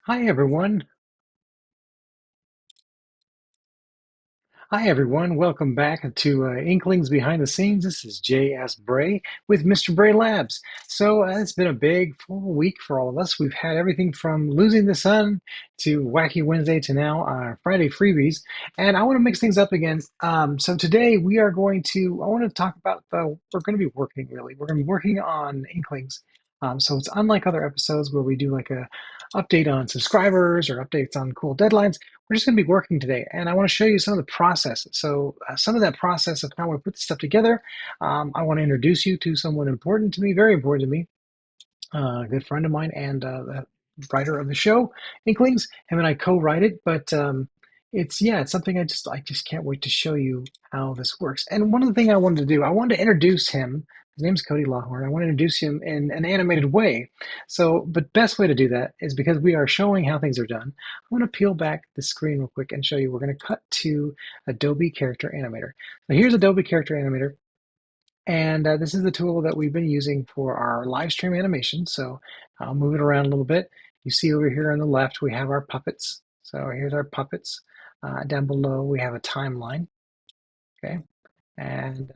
Hi everyone. Hi everyone. Welcome back to Inklings Behind the Scenes. This is J.S. Bray with Mr. Bray Labs. It's been a big full week for all of us. We've had everything from losing the sun to Wacky Wednesday to now Friday freebies, and I want to mix things up again. So today we are I want to talk about we're going to be working really. We're going to be working on Inklings. So it's unlike other episodes where we do like a update on subscribers or updates on cool deadlines. We're just going to be working today, and I want to show you some of the process. Some of that process of how I put this stuff together. I want to introduce you to someone important to me, very important to me, a good friend of mine and the writer of the show, Inklings. Him and I co-write it, but it's something I just can't wait to show you how this works. And one of the things I wanted to do, I wanted to introduce him. His name's Cody Lawhorn. I want to introduce him in an animated way. But best way to do that is because we are showing how things are done. I want to peel back the screen real quick and show you. We're going to cut to Adobe Character Animator. So here's Adobe Character Animator. And this is the tool that we've been using for our live stream animation. So I'll move it around a little bit. You see over here on the left, we have our puppets. So here's our puppets. Down below, we have a timeline. Okay. And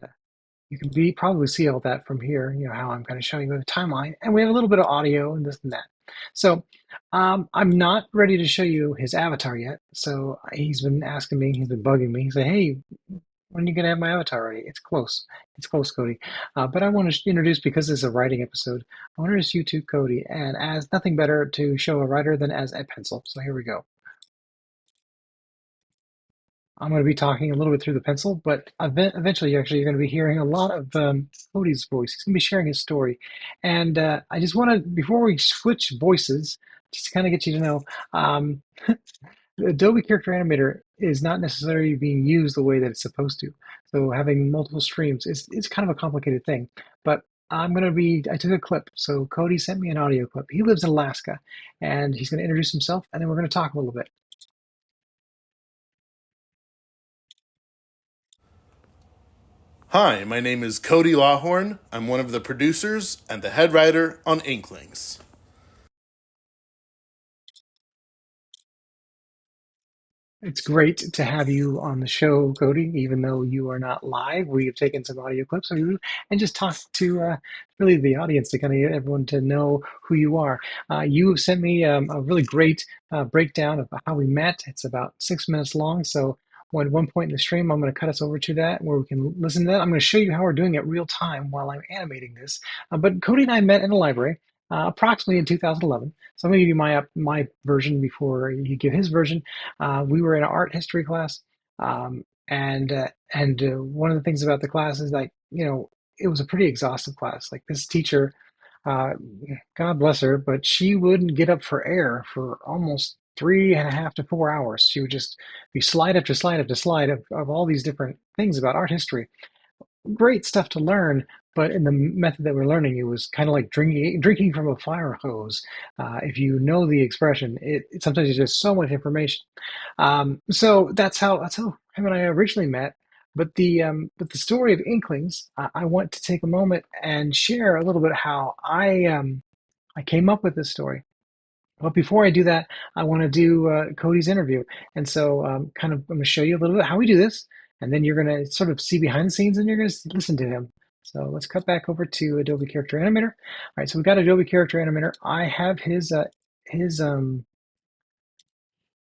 you can probably see all that from here, how I'm kind of showing you the timeline. And we have a little bit of audio and this and that. I'm not ready to show you his avatar yet. So he's been asking me, he's been bugging me. He's like, hey, when are you gonna have my avatar ready? It's close. It's close, Cody. But I want to introduce, because this is a writing episode, I want to introduce you to Cody. And as nothing better to show a writer than as a pencil. So here we go. I'm going to be talking a little bit through the pencil, but eventually, actually, you're going to be hearing a lot of Cody's voice. He's going to be sharing his story. And I just want to, before we switch voices, just to kind of get you to know, um, the Adobe Character Animator is not necessarily being used the way that it's supposed to. So having multiple streams is kind of a complicated thing. But I took a clip. So Cody sent me an audio clip. He lives in Alaska, and he's going to introduce himself, and then we're going to talk a little bit. Hi, my name is Cody Lawhorn. I'm one of the producers and the head writer on Inklings. It's great to have you on the show, Cody, even though you are not live. We have taken some audio clips of you and just talked to really the audience to kind of get everyone to know who you are. You have sent me a really great breakdown of how we met. It's about 6 minutes long. So at one point in the stream, I'm going to cut us over to that where we can listen to that. I'm going to show you how we're doing it real time while I'm animating this. But Cody and I met in a library approximately in 2011. So I'm going to give you my version before you give his version. We were in an art history class, and one of the things about the class is like it was a pretty exhaustive class. Like this teacher, uh, God bless her, but she wouldn't get up for air for almost 3.5 to 4 hours. She would just be slide after slide after slide of all these different things about art history. Great stuff to learn, but in the method that we're learning, it was kind of like drinking from a fire hose. If you know the expression, sometimes it's just so much information. So that's how him and I originally met. But the story of Inklings, I want to take a moment and share a little bit how I came up with this story. But before I do that, I want to do Cody's interview. And so, I'm going to show you a little bit how we do this, and then you're going to sort of see behind the scenes, and you're going to listen to him. So let's cut back over to Adobe Character Animator. All right, so we've got Adobe Character Animator. I have his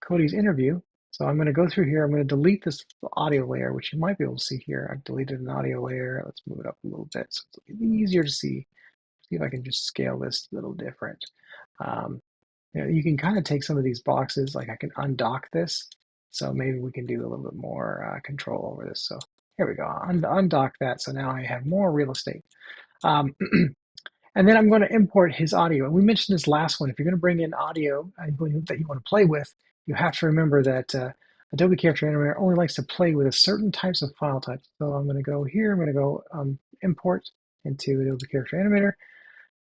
Cody's interview. So I'm going to go through here. I'm going to delete this audio layer, which you might be able to see here. I've deleted an audio layer. Let's move it up a little bit so it's easier to see. See if I can just scale this a little different. Um, you can kind of take some of these boxes, like I can undock this. So maybe we can do a little bit more control over this. So here we go, undock that. So now I have more real estate. Um, and then I'm going to import his audio. And we mentioned this last one. If you're going to bring in audio that you want to play with, you have to remember that Adobe Character Animator only likes to play with a certain types of file types. So I'm going to go here. I'm going to go import into Adobe Character Animator,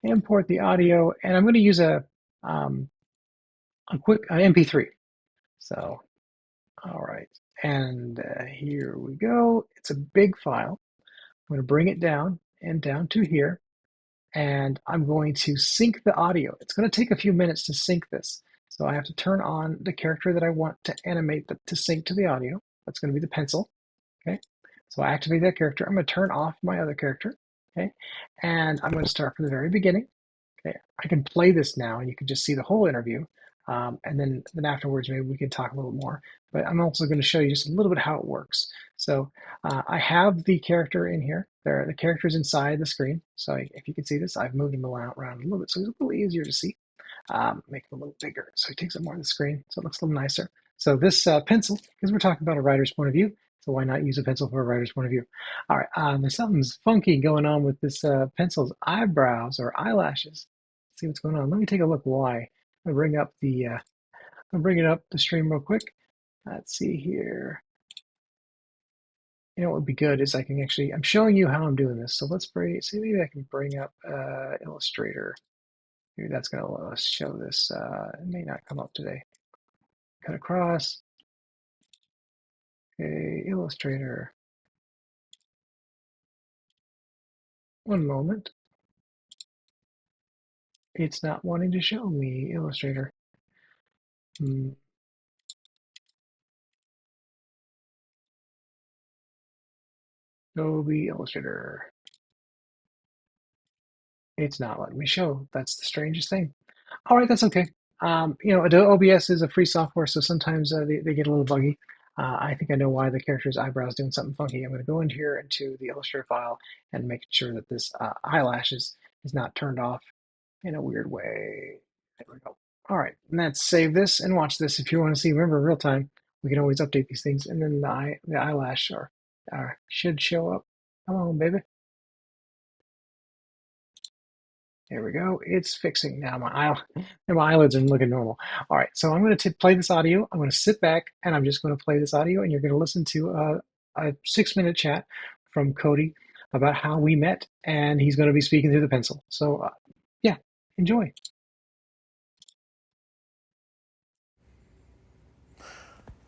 import the audio, and I'm going to use um, a quick MP3. So, all right. And here we go. It's a big file. I'm going to bring it down and down to here. And I'm going to sync the audio. It's going to take a few minutes to sync this. So I have to turn on the character that I want to animate to sync to the audio. That's going to be the pencil. Okay. So I activate that character. I'm going to turn off my other character. Okay. And I'm going to start from the very beginning. Okay. I can play this now and you can just see the whole interview. And then afterwards, maybe we can talk a little more. But I'm also going to show you just a little bit how it works. So I have the character in here. The character's inside the screen. So if you can see this, I've moved him around a little bit. So it's a little easier to see. Make it a little bigger so it takes up more of the screen so it looks a little nicer. So this pencil, because we're talking about a writer's point of view, so why not use a pencil for a writer's point of view? All right, there's something's funky going on with this pencil's eyebrows or eyelashes. Let's see what's going on. Let me take a look why. I'll bring up I'll bring it up the stream real quick. Let's see here. You know what would be good is I'm showing you how I'm doing this. So see, maybe I can bring up Illustrator. Maybe that's going to let us show this. It may not come up today. Cut across. Okay, Illustrator. One moment. It's not wanting to show me Illustrator. Adobe Illustrator. It's not letting me show. That's the strangest thing. All right, that's okay. Adobe OBS is a free software, so sometimes they get a little buggy. I think I know why the character's eyebrow is doing something funky. I'm going to go in here into the Illustrator file and make sure that this eyelash is not turned off in a weird way. There we go. All right, and let's save this and watch this. If you want to see, remember, real time, we can always update these things, and then the eyelash should show up. Come on, baby. There we go. It's fixing now. My eyelids are looking normal. All right, so I'm going to play this audio. I'm going to sit back and I'm just going to play this audio, and you're going to listen to a 6-minute chat from Cody about how we met, and he's going to be speaking through the pencil. So, yeah, enjoy.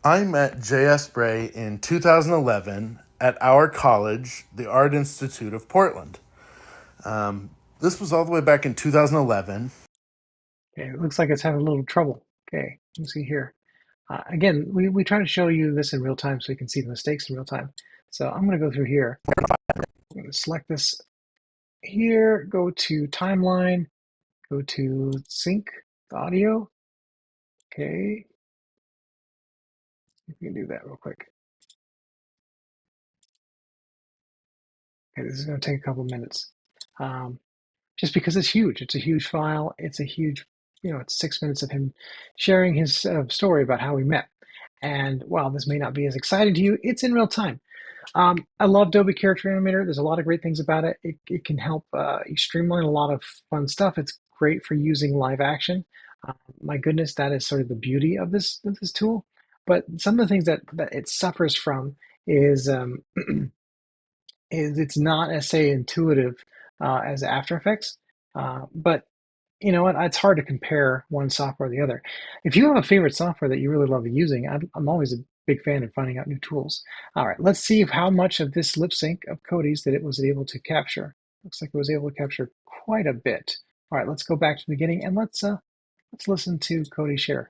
I met J.S. Bray in 2011 at our college, the Art Institute of Portland. This was all the way back in 2011. Okay, it looks like it's having a little trouble. Okay, let's see here. Again, we try to show you this in real time so you can see the mistakes in real time. So I'm going to go through here. I'm going to select this here, go to timeline, go to sync the audio. Okay, if we can do that real quick. Okay, this is going to take a couple minutes. Just because it's huge. It's a huge file. It's a huge, it's 6 minutes of him sharing his story about how we met. And while this may not be as exciting to you, it's in real time. I love Adobe Character Animator. There's a lot of great things about it. It can help you streamline a lot of fun stuff. It's great for using live action. My goodness, that is sort of the beauty of this tool. But some of the things that it suffers from is is it's not as say intuitive as After Effects. But you know what? It's hard to compare one software to the other. If you have a favorite software that you really love using, I'm always a big fan of finding out new tools. All right, let's see how much of this lip sync of Cody's that it was able to capture. Looks like it was able to capture quite a bit. All right, let's go back to the beginning and let's listen to Cody share.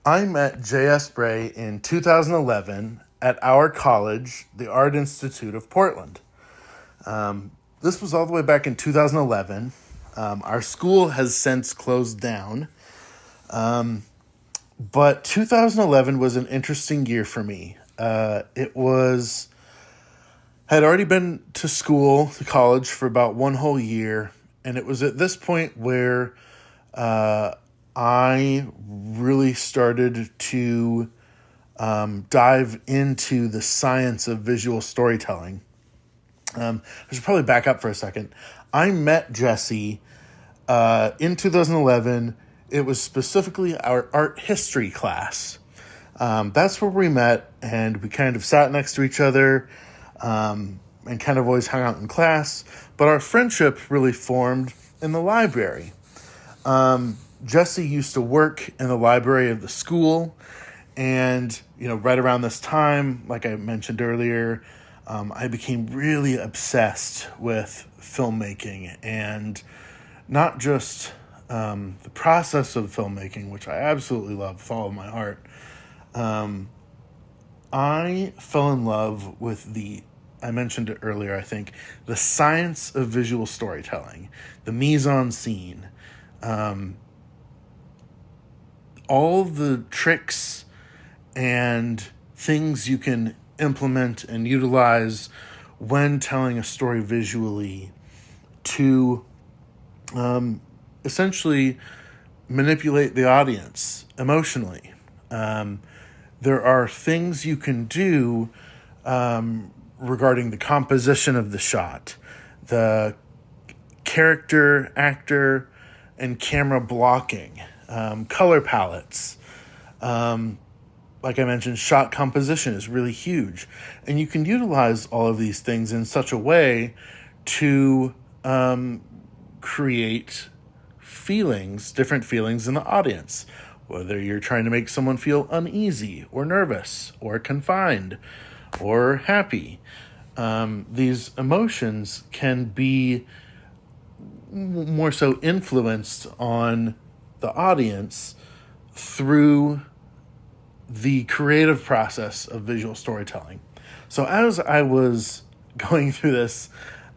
I met J.S. Bray in 2011 at our college, the Art Institute of Portland. This was all the way back in 2011. Our school has since closed down. But 2011 was an interesting year for me. Had already been to college for about one whole year, and it was at this point where I really started to dive into the science of visual storytelling. I should probably back up for a second. I met Jesse in 2011. It was specifically our art history class. That's where we met, and we kind of sat next to each other and kind of always hung out in class. But our friendship really formed in the library. Jesse used to work in the library of the school, and right around this time, like I mentioned earlier, I became really obsessed with filmmaking, and not just the process of filmmaking, which I absolutely love with all of my heart. I fell in love with I mentioned it earlier, I think, the science of visual storytelling, the mise en scene, all the tricks and things you can implement and utilize when telling a story visually to essentially manipulate the audience emotionally. There are things you can do regarding the composition of the shot, the character, actor, and camera blocking, color palettes. Like I mentioned, shot composition is really huge. And you can utilize all of these things in such a way to create feelings, different feelings in the audience. Whether you're trying to make someone feel uneasy or nervous or confined or happy. These emotions can be more so influenced on the audience through the creative process of visual storytelling. So as I was going through this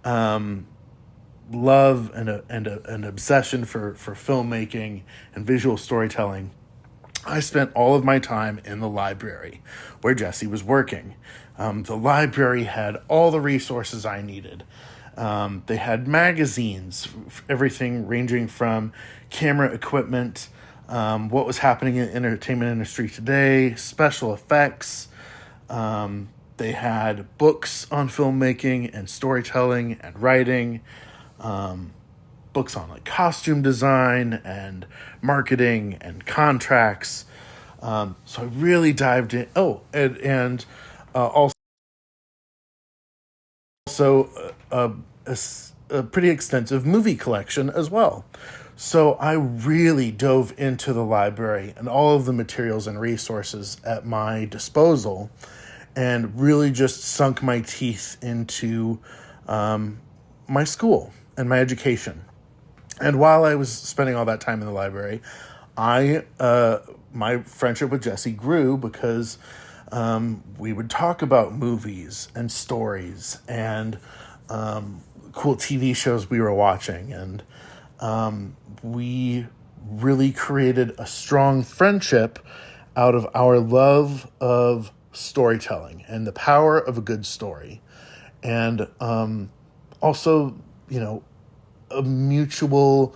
love and an obsession for filmmaking and visual storytelling, I spent all of my time in the library where Jesse was working. The library had all the resources I needed. They had magazines, everything ranging from camera equipment, what was happening in the entertainment industry today, special effects. They had books on filmmaking and storytelling and writing, books on like costume design and marketing and contracts. So I really dived in. Oh, and also a pretty extensive movie collection as well. So I really dove into the library and all of the materials and resources at my disposal and really just sunk my teeth into my school and my education. And while I was spending all that time in the library, my friendship with Jesse grew because we would talk about movies and stories and cool TV shows we were watching, and we really created a strong friendship out of our love of storytelling and the power of a good story, and also, you know, a mutual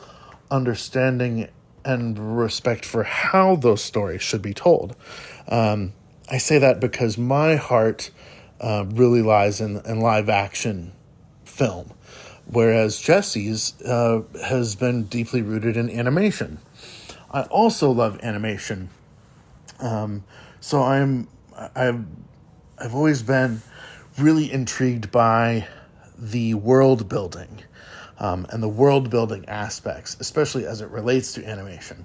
understanding and respect for how those stories should be told. I say that because my heart really lies in live action film, whereas Jesse's has been deeply rooted in animation. I also love animation, so I've I've always been really intrigued by the world building and the world building aspects, especially as it relates to animation.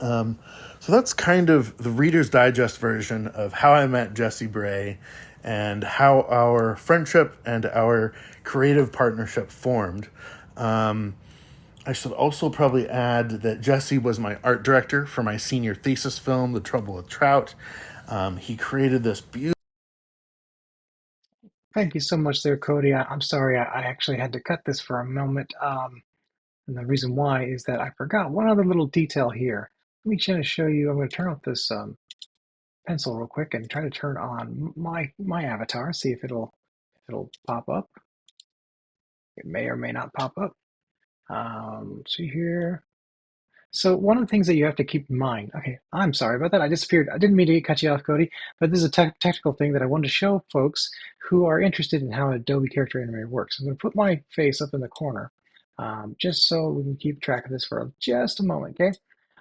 So that's kind of the Reader's Digest version of how I met Jesse Bray and how our friendship and our creative partnership formed. I should also probably add that Jesse was my art director for my senior thesis film, The Trouble with Trout. He created this beautiful. Thank you so much there, Cody. I'm sorry, I actually had to cut this for a moment. And the reason why is that I forgot one other little detail here. Let me try to show you. I'm going to turn off this pencil real quick and try to turn on my avatar. See if it'll pop up. It may or may not pop up. See here. So one of the things that you have to keep in mind, okay, I'm sorry about that. I disappeared. I didn't mean to cut you off, Cody, but this is a technical thing that I wanted to show folks who are interested in how Adobe Character Animator works. I'm going to put my face up in the corner just so we can keep track of this for just a moment, okay?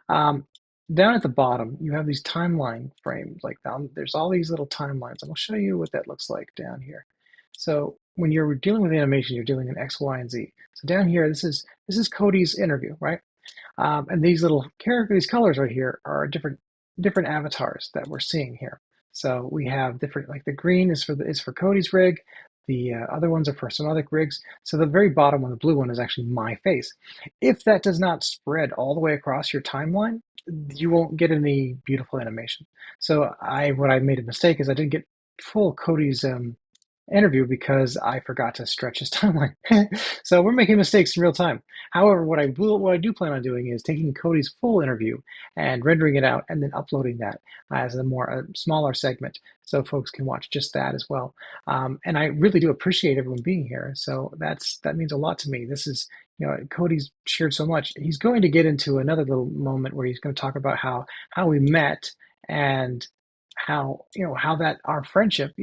Um, Down at the bottom, you have these timeline frames. Like down, there's all these little timelines. And I'll show you what that looks like down here. So when you're dealing with animation, you're dealing in X, Y, and Z. So down here, this is Cody's interview, right? And these little characters, these colors right here are different avatars that we're seeing here. So we have different, like the green is for Cody's rig. The other ones are for some other rigs. So the very bottom one, the blue one, is actually my face. If that does not spread all the way across your timeline, you won't get any beautiful animation. So what I made a mistake is I didn't get full Cody's interview because I forgot to stretch his timeline. So we're making mistakes in real time. However, what I do plan on doing is taking Cody's full interview and rendering it out and then uploading that as a smaller segment so folks can watch just that as well. And I really do appreciate everyone being here. So that means a lot to me. This is, Cody's shared so much. He's going to get into another little moment where he's going to talk about how we met and how that our friendship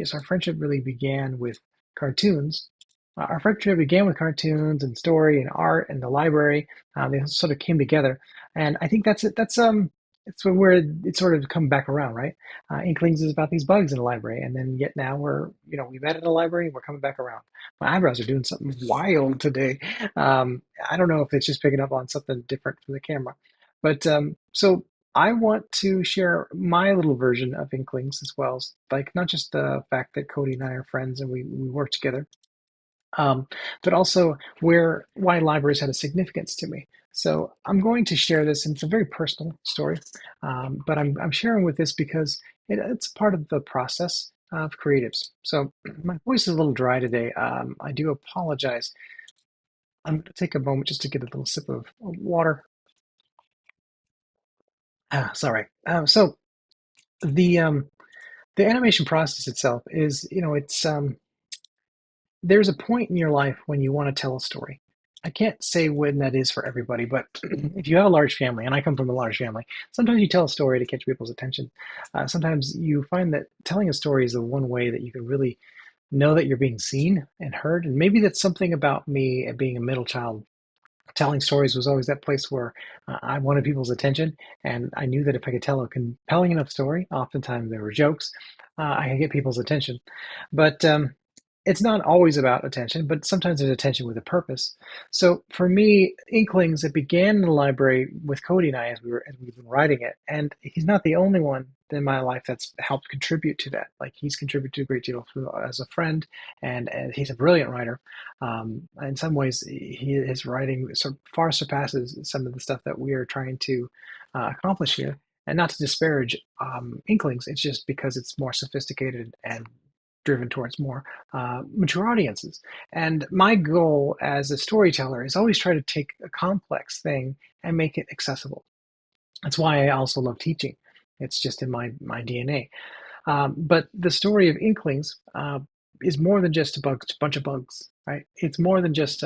really began with cartoons. Our friendship began with cartoons and story and art and the library. They sort of came together, and I think that's it. It's where it sort of come back around, right? Inklings is about these bugs in the library, and then yet now we met in the library, and we're coming back around. My eyebrows are doing something wild today. I don't know if it's just picking up on something different from the camera, but so I want to share my little version of Inklings as well, like not just the fact that Cody and I are friends and we work together, um, but also why libraries had a significance to me. So I'm going to share this, and it's a very personal story, but I'm sharing with this because it's part of the process of creatives. So my voice is a little dry today. I do apologize. I'm going to take a moment just to get a little sip of water. Sorry. So the um, the animation process itself is, it's there's a point in your life when you want to tell a story. I can't say when that is for everybody, but if you have a large family, and I come from a large family, sometimes you tell a story to catch people's attention. Sometimes you find that telling a story is the one way that you can really know that you're being seen and heard. And maybe that's something about me being a middle child. Telling stories was always that place where I wanted people's attention, and I knew that if I could tell a compelling enough story, oftentimes there were jokes, I could get people's attention. But it's not always about attention, but sometimes there's attention with a purpose. So for me, Inklings, it began in the library with Cody and I as we've been writing it, and he's not the only one in my life that's helped contribute to that. Like he's contributed a great deal as a friend, and he's a brilliant writer. In some ways, his writing far surpasses some of the stuff that we are trying to accomplish here. And not to disparage Inklings, it's just because it's more sophisticated and driven towards more mature audiences. And my goal as a storyteller is always try to take a complex thing and make it accessible. That's why I also love teaching. It's just in my DNA. But the story of Inklings is more than just a bunch of bugs, right? It's more than just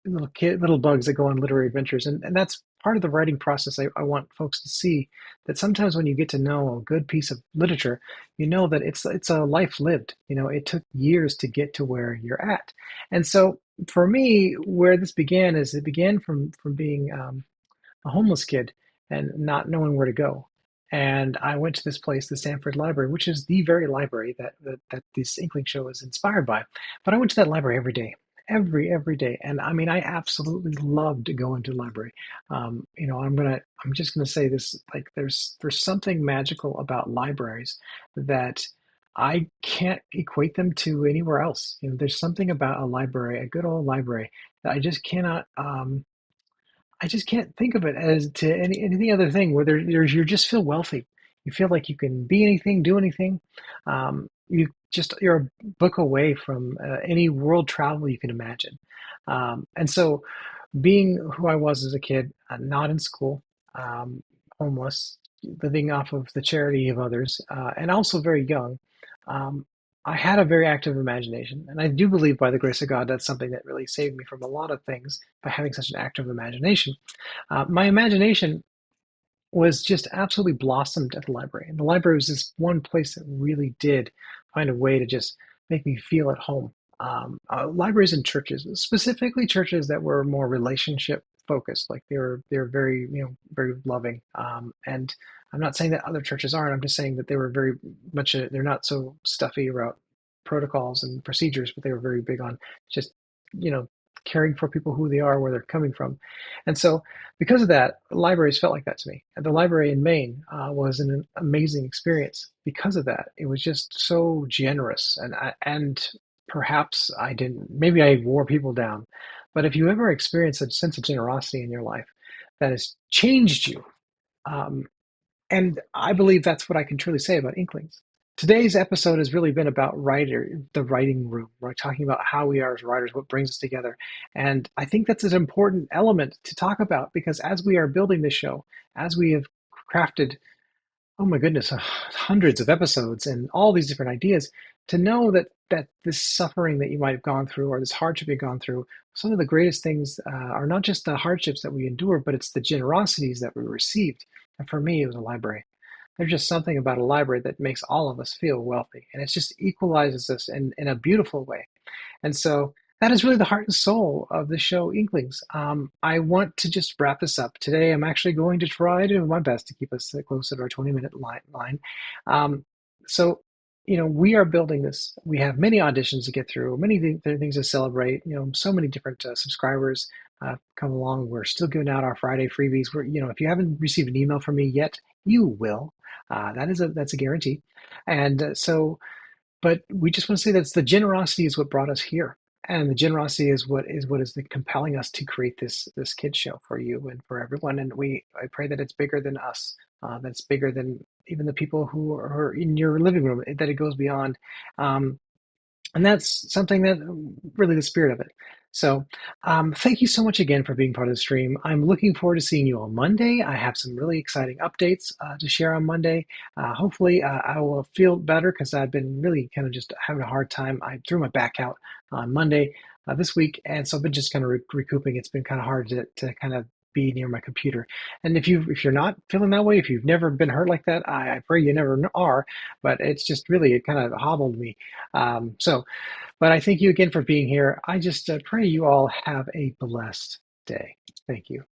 little bugs that go on literary adventures, and that's part of the writing process. I want folks to see that sometimes when you get to know a good piece of literature, you know that it's a life lived. It took years to get to where you're at, and so for me, where this began is it began from being a homeless kid and not knowing where to go. And I went to this place, the Stanford Library, which is the very library that this Inkling show is inspired by. But I went to that library every day, every day, and I mean, I absolutely loved going to the library. I'm just gonna say this: like, there's something magical about libraries that I can't equate them to anywhere else. There's something about a library, a good old library, that I just cannot. I just can't think of it as to any other thing where you just feel wealthy. You feel like you can be anything, do anything. You're a book away from any world travel you can imagine. And so, being who I was as a kid, not in school, um, homeless, living off of the charity of others, and also very young, um, I had a very active imagination. And I do believe, by the grace of God, that's something that really saved me from a lot of things by having such an active imagination. My imagination was just absolutely blossomed at the library. And the library was this one place that really did find a way to just make me feel at home. Libraries and churches, specifically churches that were more relationship focused, like they were very very loving. And I'm not saying that other churches aren't. I'm just saying that they were very much they're not so stuffy about protocols and procedures, but they were very big on just you know caring for people who they are, where they're coming from. And so, because of that, libraries felt like that to me. And the library in Maine was an amazing experience because of that. It was just so generous, and perhaps I didn't. Maybe I wore people down, but if you ever experience a sense of generosity in your life that has changed you, um, and I believe that's what I can truly say about Inklings. Today's episode has really been about the writing room. We're talking about how we are as writers, what brings us together. And I think that's an important element to talk about because as we are building this show, as we have crafted, oh my goodness, hundreds of episodes and all these different ideas, to know that this suffering that you might have gone through or this hardship you've gone through, some of the greatest things are not just the hardships that we endure, but it's the generosities that we received. And for me, it was a library. There's just something about a library that makes all of us feel wealthy, and it just equalizes us in a beautiful way. And so that is really the heart and soul of the show Inklings. I want to just wrap this up. Today, I'm actually going to try to do my best to keep us close to our 20-minute line. Um, so, we are building this. We have many auditions to get through, many things to celebrate. So many different subscribers come along. We're still giving out our Friday freebies. If you haven't received an email from me yet, you will. That's a guarantee. And but we just want to say that the generosity is what brought us here, and the generosity is what is compelling us to create this kids show for you and for everyone. And I pray that it's bigger than us, that it's bigger than even the people who are in your living room, that it goes beyond. Um, and that's something that really the spirit of it. So, thank you so much again for being part of the stream. I'm looking forward to seeing you on Monday. I have some really exciting updates to share on Monday. Hopefully, I will feel better because I've been really kind of just having a hard time. I threw my back out on Monday this week, and so I've been just kind of recouping. It's been kind of hard to kind of be near my computer. And if you're not feeling that way, if you've never been hurt like that, I pray you never are. But it's just really it kind of hobbled me. But I thank you again for being here. I just pray you all have a blessed day. Thank you.